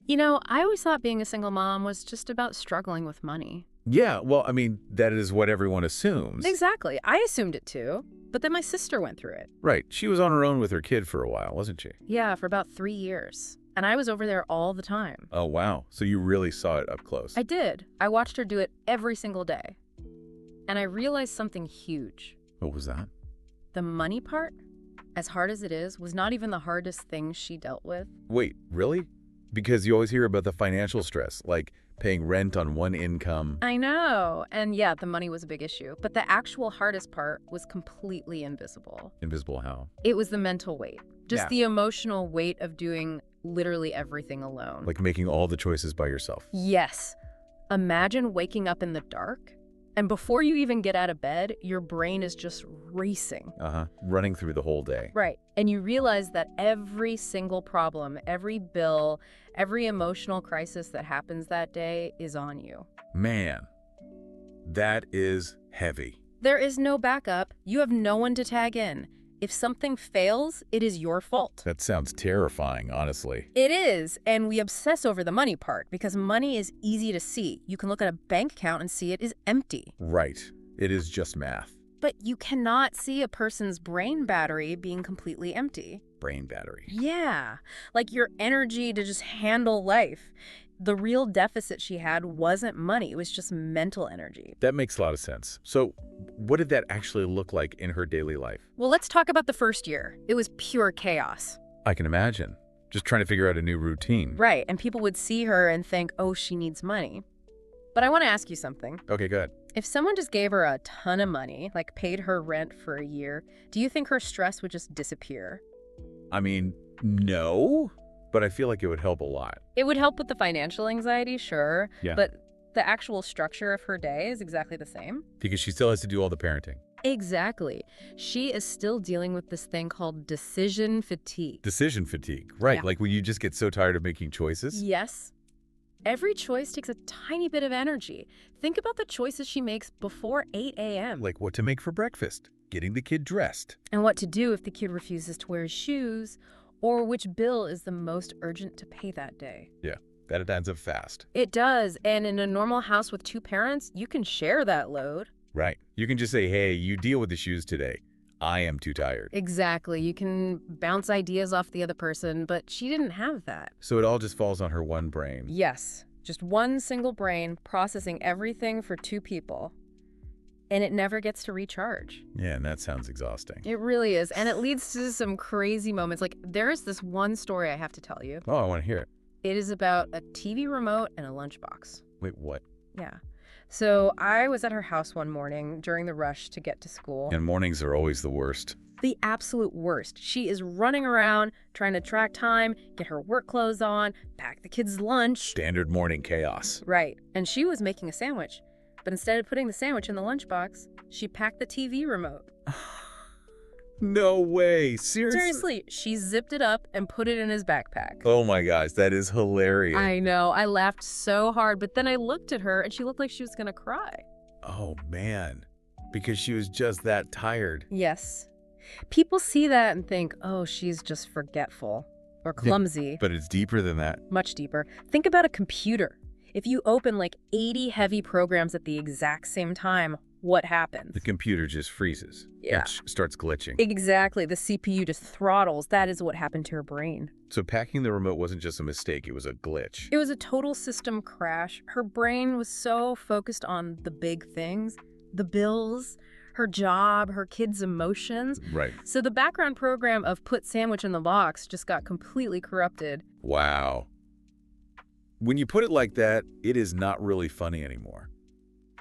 I always thought being a single mom was just about struggling with money. Yeah, well, I mean, that is what everyone assumes. Exactly. I assumed it too. But then my sister went through it. Right. She was on her own with her kid for a while, wasn't she? Yeah, for about 3 years. And I was over there all the time. Oh, wow. So you really saw it up close. I did. I watched her do it every single day. And I realized something huge. What was that? The money part, as hard as it is, was not even the hardest thing she dealt with. Wait, really? Because you always hear about the financial stress, like paying rent on one income. I know. And yeah, the money was a big issue. But the actual hardest part was completely invisible. Invisible how? It was the mental weight. Just Yeah. the emotional weight of doing literally everything alone. Like making all the choices by yourself. Yes. Imagine waking up in the dark, and before you even get out of bed, your brain is just racing. Running through the whole day. Right. And you realize that every single problem, every bill, every emotional crisis that happens that day is on you. Man, that is heavy. There is no backup. You have no one to tag in. If something fails, it is your fault. That sounds terrifying, honestly. It is, and we obsess over the money part because money is easy to see. You can look at a bank account and see it is empty. Right. It is just math. But you cannot see a person's brain battery being completely empty. Brain battery. Yeah, like your energy to just handle life. The real deficit she had wasn't money, it was just mental energy. That makes a lot of sense. So what did that actually look like in her daily life? Well, let's talk about the first year. It was pure chaos. I can imagine. Just trying to figure out a new routine. Right, and people would see her and think, oh, she needs money. But I want to ask you something. Okay, good. If someone just gave her a ton of money, like paid her rent for a year, do you think her stress would just disappear? I mean, no, but I feel like it would help a lot. It would help with the financial anxiety, sure. Yeah. But the actual structure of her day is exactly the same. Because she still has to do all the parenting. Exactly. She is still dealing with this thing called decision fatigue. Decision fatigue. Right. Yeah. Like when you just get so tired of making choices. Yes. Every choice takes a tiny bit of energy. Think about the choices she makes before 8 a.m. Like what to make for breakfast, getting the kid dressed. And what to do if the kid refuses to wear his shoes, or which bill is the most urgent to pay that day. Yeah, that adds up fast. It does. And in a normal house with 2 parents, you can share that load. Right. You can just say, hey, you deal with the shoes today. I am too tired. Exactly. You can bounce ideas off the other person, but she didn't have that. So it all just falls on her one brain. Yes. Just one single brain processing everything for 2 people. And it never gets to recharge. Yeah, and that sounds exhausting. It really is. And it leads to some crazy moments. Like, there is this one story I have to tell you. Oh, I want to hear it. It is about a TV remote and a lunchbox. Wait, what? Yeah. So I was at her house one morning during the rush to get to school. And mornings are always the worst. The absolute worst. She is running around, trying to track time, get her work clothes on, pack the kids' lunch. Standard morning chaos. Right. And she was making a sandwich. But instead of putting the sandwich in the lunchbox, she packed the TV remote. No way. Seriously? Seriously, she zipped it up and put it in his backpack. Oh my gosh, that is hilarious. I know. I laughed so hard, but then I looked at her and she looked like she was going to cry. Oh man, because she was just that tired. Yes. People see that and think, oh, she's just forgetful or clumsy. But it's deeper than that. Much deeper. Think about a computer. If you open like 80 heavy programs at the exact same time, what happens? The computer just freezes. Yeah. It starts glitching. Exactly. The CPU just throttles. That is what happened to her brain. So packing the remote wasn't just a mistake, it was a glitch. It was a total system crash. Her brain was so focused on the big things, the bills, her job, her kids' emotions. Right. So the background program of put sandwich in the box just got completely corrupted. Wow. When you put it like that, it is not really funny anymore.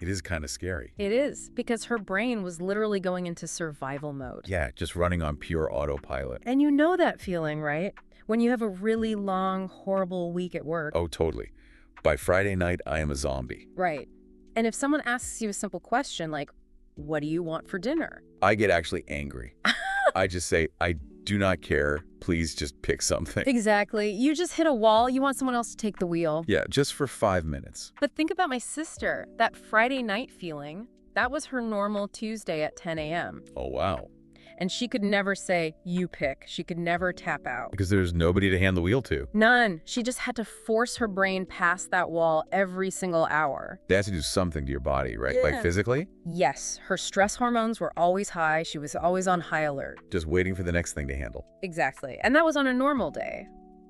It is kind of scary. It is, because her brain was literally going into survival mode. Yeah, just running on pure autopilot. And you know that feeling, right? When you have a really long, horrible week at work. Oh, totally. By Friday night, I am a zombie. Right. And if someone asks you a simple question like, what do you want for dinner? I get actually angry. I just say, I do not care. Please just pick something. Exactly. You just hit a wall. You want someone else to take the wheel. Yeah, just for 5 minutes. But think about my sister. That Friday night feeling, that was her normal Tuesday at 10 a.m. Oh, wow. And she could never say, you pick. She could never tap out. Because there's nobody to hand the wheel to. None. She just had to force her brain past that wall every single hour. They have to do something to your body, right? Yeah. Like physically? Yes. Her stress hormones were always high. She was always on high alert. Just waiting for the next thing to handle. Exactly. And that was on a normal day,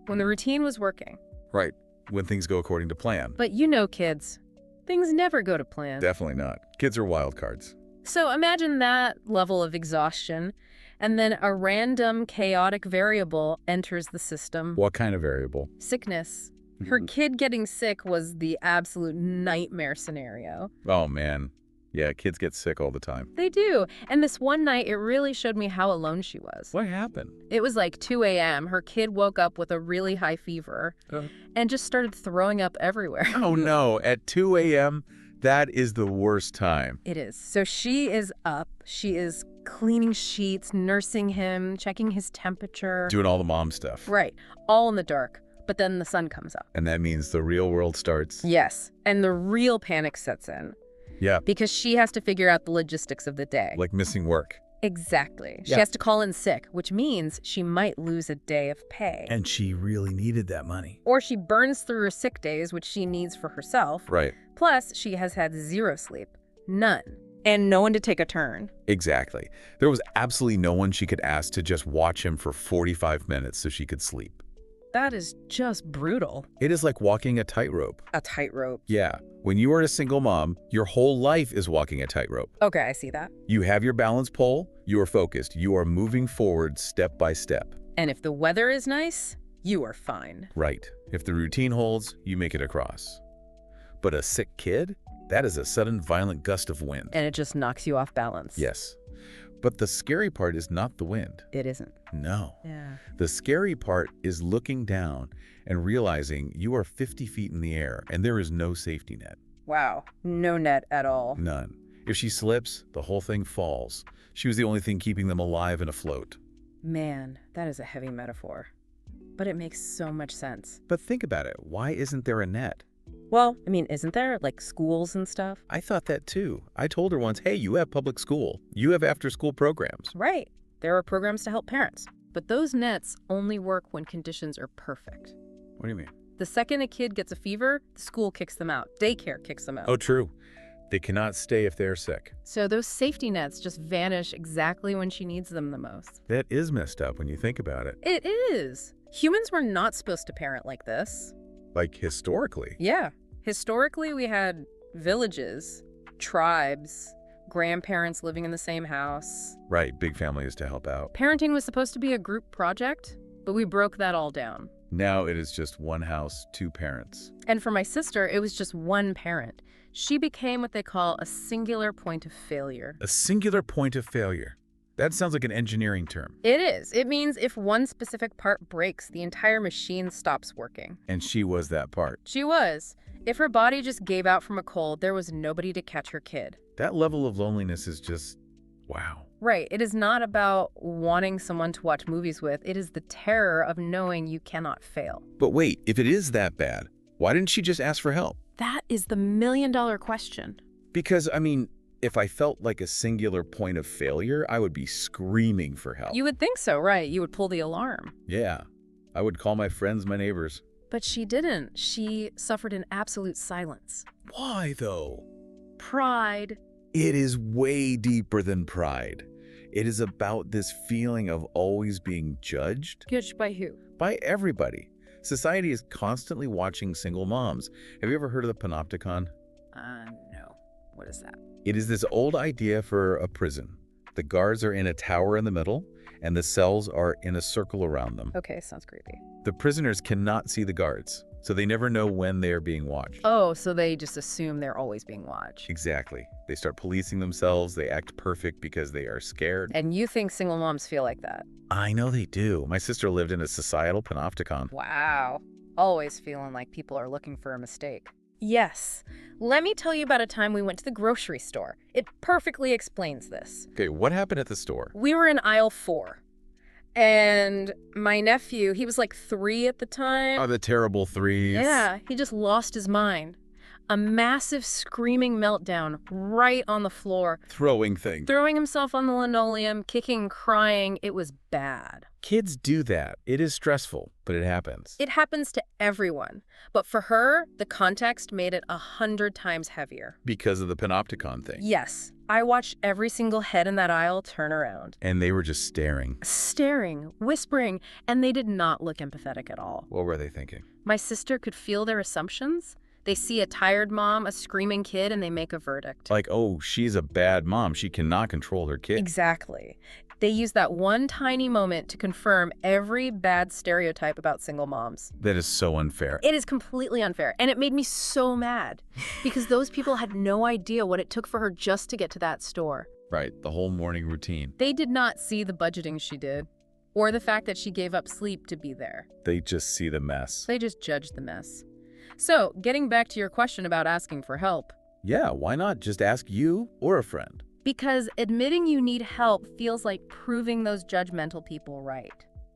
when the routine was working. Right. When things go according to plan. But you know kids. Things never go to plan. Definitely not. Kids are wild cards. So imagine that level of exhaustion, and then a random chaotic variable enters the system. What kind of variable? Sickness. Her kid getting sick was the absolute nightmare scenario. Oh, man. Yeah, kids get sick all the time. They do. And this one night, it really showed me how alone she was. What happened? It was like 2 a.m. Her kid woke up with a really high fever and just started throwing up everywhere. Oh, no. At 2 a.m., that is the worst time. It is. So she is up. She is cleaning sheets, nursing him, checking his temperature. Doing all the mom stuff. Right. All in the dark. But then the sun comes up. And that means the real world starts. Yes. And the real panic sets in. Yeah. Because she has to figure out the logistics of the day. Like missing work. Exactly. Yeah. She has to call in sick, which means she might lose a day of pay. And she really needed that money. Or she burns through her sick days, which she needs for herself. Right. Plus, she has had zero sleep. None. And no one to take a turn. Exactly. There was absolutely no one she could ask to just watch him for 45 minutes so she could sleep. That is just brutal. It is like walking a tightrope. A tightrope. Yeah. When you are a single mom, your whole life is walking a tightrope. Okay, I see that. You have your balance pole, you are focused, you are moving forward step by step. And if the weather is nice, you are fine. Right. If the routine holds, you make it across. But a sick kid? That is a sudden violent gust of wind. And it just knocks you off balance. Yes. But the scary part is not the wind. It isn't. No. Yeah. The scary part is looking down and realizing you are 50 feet in the air and there is no safety net. Wow. No net at all. None. If she slips, the whole thing falls. She was the only thing keeping them alive and afloat. Man, that is a heavy metaphor. But it makes so much sense. But think about it. Why isn't there a net? Well, I mean, isn't there, like, schools and stuff? I thought that too. I told her once, hey, you have public school. You have after-school programs. Right. There are programs to help parents. But those nets only work when conditions are perfect. What do you mean? The second a kid gets a fever, the school kicks them out. Daycare kicks them out. Oh, true. They cannot stay if they're sick. So those safety nets just vanish exactly when she needs them the most. That is messed up when you think about it. It is. Humans were not supposed to parent like this. Like historically. Yeah. Historically, we had villages, tribes, grandparents living in the same house. Right, big families to help out. Parenting was supposed to be a group project, but we broke that all down. Now it is just one house, two parents. And for my sister, it was just one parent. She became what they call a singular point of failure. A singular point of failure. That sounds like an engineering term. It is. It means if one specific part breaks, the entire machine stops working. And she was that part. She was. If her body just gave out from a cold, there was nobody to catch her kid. That level of loneliness is just, wow. Right. It is not about wanting someone to watch movies with. It is the terror of knowing you cannot fail. But wait, if it is that bad, why didn't she just ask for help? That is the million-dollar question. Because, I mean, if I felt like a singular point of failure, I would be screaming for help. You would think so, right? You would pull the alarm. Yeah. I would call my friends, my neighbors. But she didn't. She suffered in absolute silence. Why, though? Pride. It is way deeper than pride. It is about this feeling of always being judged. Judged by who? By everybody. Society is constantly watching single moms. Have you ever heard of the panopticon? No. What is that? It is this old idea for a prison. The guards are in a tower in the middle, and the cells are in a circle around them. Okay, sounds creepy. The prisoners cannot see the guards, so they never know when they are being watched. Oh, so they just assume they're always being watched. Exactly. They start policing themselves. They act perfect because they are scared. And you think single moms feel like that? I know they do. My sister lived in a societal panopticon. Wow. Always feeling like people are looking for a mistake. Yes. Let me tell you about a time we went to the grocery store. It perfectly explains this. Okay, what happened at the store? We were in aisle 4. And my nephew, he was like 3 at the time. Oh, the terrible threes. Yeah, he just lost his mind. A massive screaming meltdown right on the floor. Throwing things. Throwing himself on the linoleum, kicking, crying. It was bad. Kids do that. It is stressful, but it happens. It happens to everyone. But for her, the context made it 100 times heavier. Because of the panopticon thing. Yes. I watched every single head in that aisle turn around. And they were just staring. Staring, whispering, and they did not look empathetic at all. What were they thinking? My sister could feel their assumptions. They see a tired mom, a screaming kid, and they make a verdict. Like, oh, she's a bad mom. She cannot control her kid. Exactly. They use that one tiny moment to confirm every bad stereotype about single moms. That is so unfair. It is completely unfair, and it made me so mad because those people had no idea what it took for her just to get to that store. Right, the whole morning routine. They did not see the budgeting she did, or the fact that she gave up sleep to be there. They just see the mess. They just judged the mess. So, getting back to your question about asking for help. Yeah, why not just ask you or a friend? Because admitting you need help feels like proving those judgmental people right.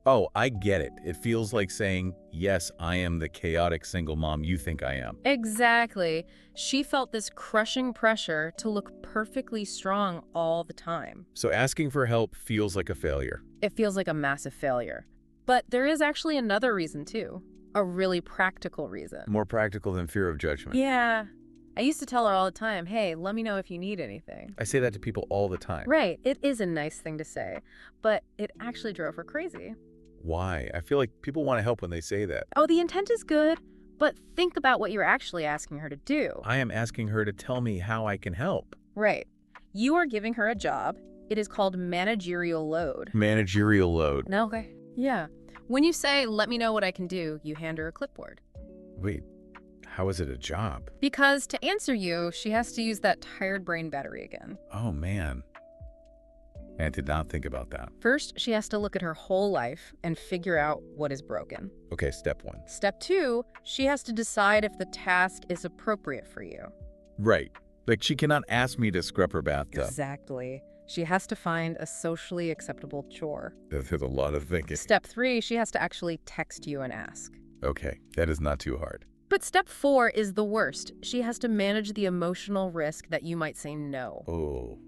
Oh, I get it. It feels like saying, yes, I am the chaotic single mom you think I am. Exactly. She felt this crushing pressure to look perfectly strong all the time. So asking for help feels like a failure. It feels like a massive failure. But there is actually another reason too. A really practical reason. More practical than fear of judgment. Yeah. I used to tell her all the time, hey, let me know if you need anything. I say that to people all the time. Right. It is a nice thing to say, but it actually drove her crazy. Why? I feel like people want to help when they say that. Oh, the intent is good, but think about what you're actually asking her to do. I am asking her to tell me how I can help. Right. You are giving her a job. It is called managerial load. Managerial load. No, okay. Yeah. When you say, let me know what I can do, you hand her a clipboard. Wait, how is it a job? Because to answer you, she has to use that tired brain battery again. Oh, man. I did not think about that. First, she has to look at her whole life and figure out what is broken. Okay, step one. Step 2, she has to decide if the task is appropriate for you. Right. Like, she cannot ask me to scrub her bathtub. Exactly. She has to find a socially acceptable chore. There's a lot of thinking. Step 3, she has to actually text you and ask. Okay, that is not too hard. But step 4 is the worst. She has to manage the emotional risk that you might say no. Oh.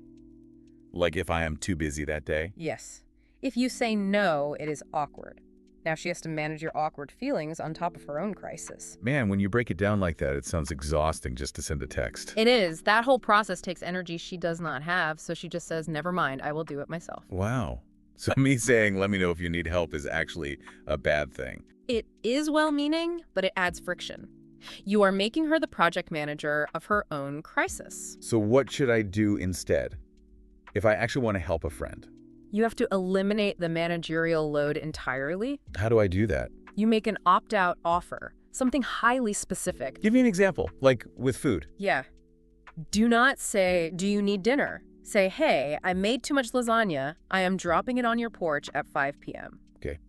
Like if I am too busy that day? Yes. If you say no, it is awkward. Now she has to manage your awkward feelings on top of her own crisis. Man, when you break it down like that, it sounds exhausting just to send a text. It is. That whole process takes energy she does not have, so she just says, never mind, I will do it myself. Wow. So me saying, let me know if you need help is actually a bad thing. It is well-meaning, but it adds friction. You are making her the project manager of her own crisis. So what should I do instead if I actually want to help a friend? You have to eliminate the managerial load entirely. How do I do that? You make an opt-out offer, something highly specific. Give me an example, like with food. Yeah. Do not say, do you need dinner? Say, hey, I made too much lasagna. I am dropping it on your porch at 5 p.m. Okay.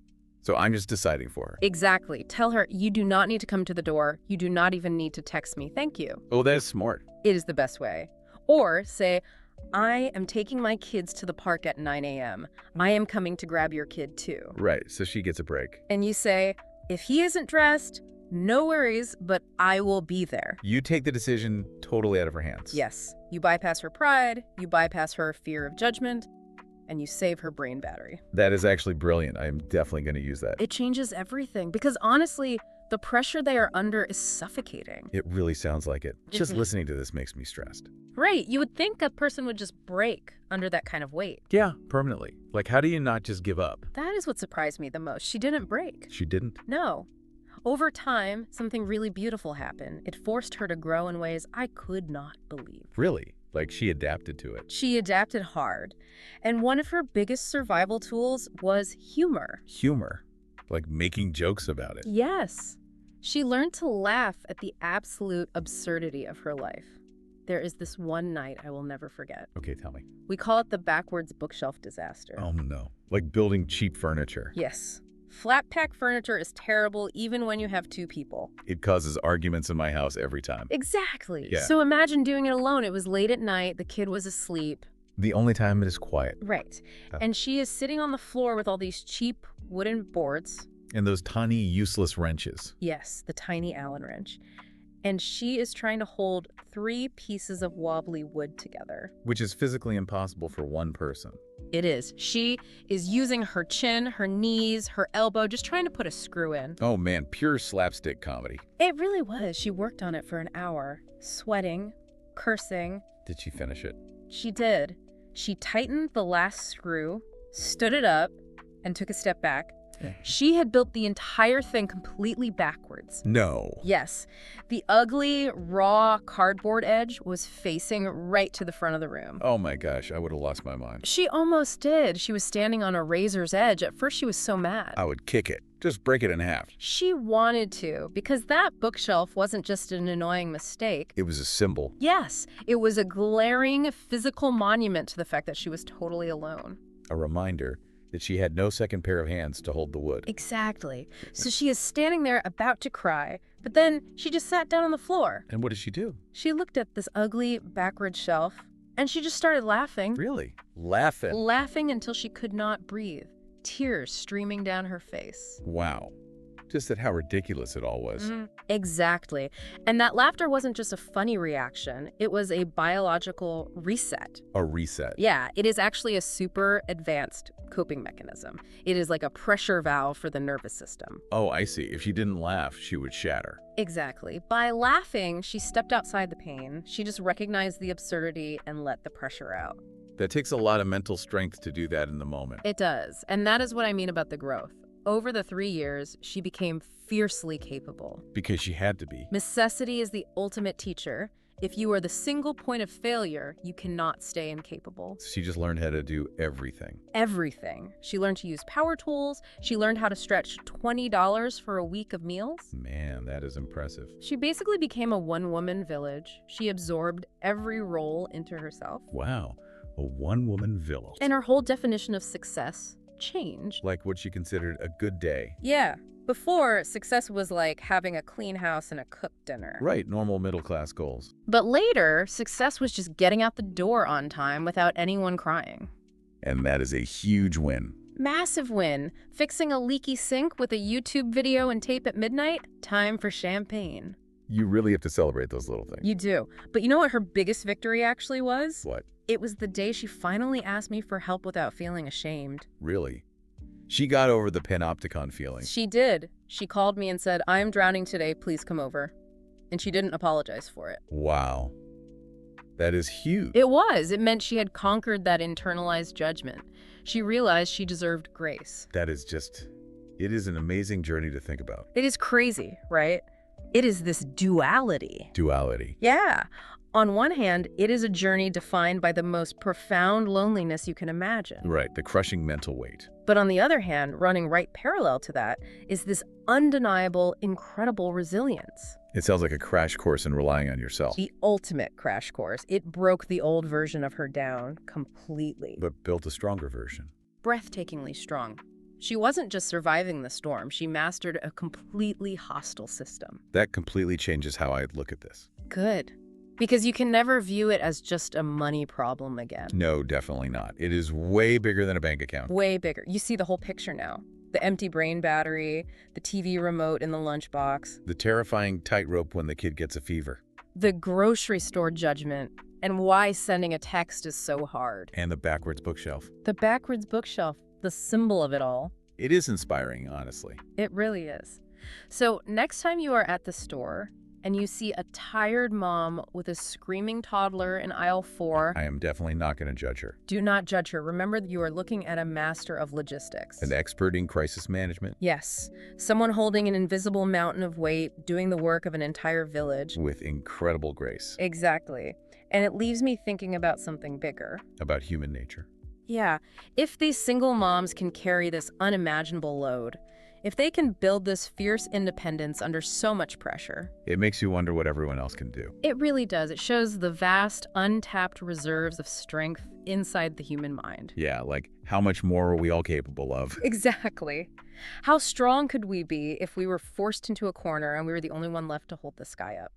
So I'm just deciding for her. Exactly. Tell her you do not need to come to the door. You do not even need to text me. Thank you. Oh, that's smart. It is the best way. Or say, I am taking my kids to the park at 9 a.m. I am coming to grab your kid too. Right, so she gets a break. And you say, if he isn't dressed, no worries, but I will be there. You take the decision totally out of her hands. Yes. You bypass her pride, you bypass her fear of judgment, and you save her brain battery. That is actually brilliant. I am definitely going to use that. It changes everything because honestly, the pressure they are under is suffocating. It really sounds like it. Just listening to this makes me stressed. Right. You would think a person would just break under that kind of weight. Yeah, permanently. Like, how do you not just give up? That is what surprised me the most. She didn't break. She didn't? No. Over time, something really beautiful happened. It forced her to grow in ways I could not believe. Really? Like, she adapted to it? She adapted hard. And one of her biggest survival tools was humor. Humor? Like making jokes about it? Yes. She learned to laugh at the absolute absurdity of her life. There is this one night I will never forget. Okay, tell me. We call it the backwards bookshelf disaster. Oh, no. Like building cheap furniture. Yes. Flat pack furniture is terrible even when you have two people. It causes arguments in my house every time. Exactly. Yeah. So imagine doing it alone. It was late at night. The kid was asleep. The only time it is quiet. Right. And she is sitting on the floor with all these cheap wooden boards. And those tiny, useless wrenches. Yes, the tiny Allen wrench. and she is trying to hold 3 pieces of wobbly wood together. Which is physically impossible for one person. It is. She is using her chin, her knees, her elbow, just trying to put a screw in. Oh man, pure slapstick comedy. It really was. She worked on it for an hour, sweating, cursing. Did she finish it? She did. She tightened the last screw, stood it up, and took a step back. She had built the entire thing completely backwards. No. Yes. The ugly, raw cardboard edge was facing right to the front of the room. Oh my gosh, I would have lost my mind. She almost did. She was standing on a razor's edge. At first, she was so mad. I would kick it. Just break it in half. She wanted to, because that bookshelf wasn't just an annoying mistake. It was a symbol. Yes, it was a glaring physical monument to the fact that she was totally alone. A reminder that she had no second pair of hands to hold the wood. Exactly. So she is standing there about to cry, but then she just sat down on the floor. And what did she do? She looked at this ugly backward shelf, and she just started laughing. Really? Laughing. Laughing until she could not breathe, tears streaming down her face. Wow. Just at how ridiculous it all was. Exactly. And that laughter wasn't just a funny reaction. It was a biological reset. A reset. Yeah, it is actually a super advanced coping mechanism. It is like a pressure valve for the nervous system. Oh, I see. If she didn't laugh, she would shatter. Exactly. By laughing, she stepped outside the pain. She just recognized the absurdity and let the pressure out. That takes a lot of mental strength to do that in the moment. It does. And that is what I mean about the growth. Over the 3 years, she became fiercely capable. Because she had to be. Necessity is the ultimate teacher. If you are the single point of failure, you cannot stay incapable. She just learned how to do everything. Everything. She learned to use power tools. She learned how to stretch $20 for a week of meals. Man, that is impressive. She basically became a one-woman village. She absorbed every role into herself. Wow. A one-woman village. And her whole definition of success changed. Like what she considered a good day. Yeah. Before, success was like having a clean house and a cooked dinner. Right, normal middle-class goals. But later, success was just getting out the door on time without anyone crying. And that is a huge win. Massive win. Fixing a leaky sink with a YouTube video and tape at midnight? Time for champagne. You really have to celebrate those little things. You do. But you know what her biggest victory actually was? What? It was the day she finally asked me for help without feeling ashamed. Really? She got over the panopticon feeling. She did. She called me and said, "I am drowning today, please come over." And she didn't apologize for it. Wow. That is huge. It was. It meant she had conquered that internalized judgment. She realized she deserved grace. That is just, it is an amazing journey to think about. It is crazy, right? It is this duality. Duality. Yeah. On one hand, it is a journey defined by the most profound loneliness you can imagine. Right, the crushing mental weight. But on the other hand, running right parallel to that is this undeniable, incredible resilience. It sounds like a crash course in relying on yourself. The ultimate crash course. It broke the old version of her down completely. But built a stronger version. Breathtakingly strong. She wasn't just surviving the storm, she mastered a completely hostile system. That completely changes how I look at this. Good. Because you can never view it as just a money problem again. No, definitely not. It is way bigger than a bank account. Way bigger. You see the whole picture now. The empty brain battery, the TV remote in the lunchbox. The terrifying tightrope when the kid gets a fever. The grocery store judgment, and why sending a text is so hard. And the backwards bookshelf. The backwards bookshelf, the symbol of it all. It is inspiring, honestly. It really is. So next time you are at the store, and you see a tired mom with a screaming toddler in aisle 4. I am definitely not going to judge her. Do not judge her. Remember, you are looking at a master of logistics. An expert in crisis management. Yes. Someone holding an invisible mountain of weight, doing the work of an entire village. With incredible grace. Exactly. And it leaves me thinking about something bigger. About human nature. Yeah. If these single moms can carry this unimaginable load, if they can build this fierce independence under so much pressure. It makes you wonder what everyone else can do. It really does. It shows the vast, untapped reserves of strength inside the human mind. Yeah, like how much more are we all capable of? Exactly. How strong could we be if we were forced into a corner and we were the only one left to hold the sky up?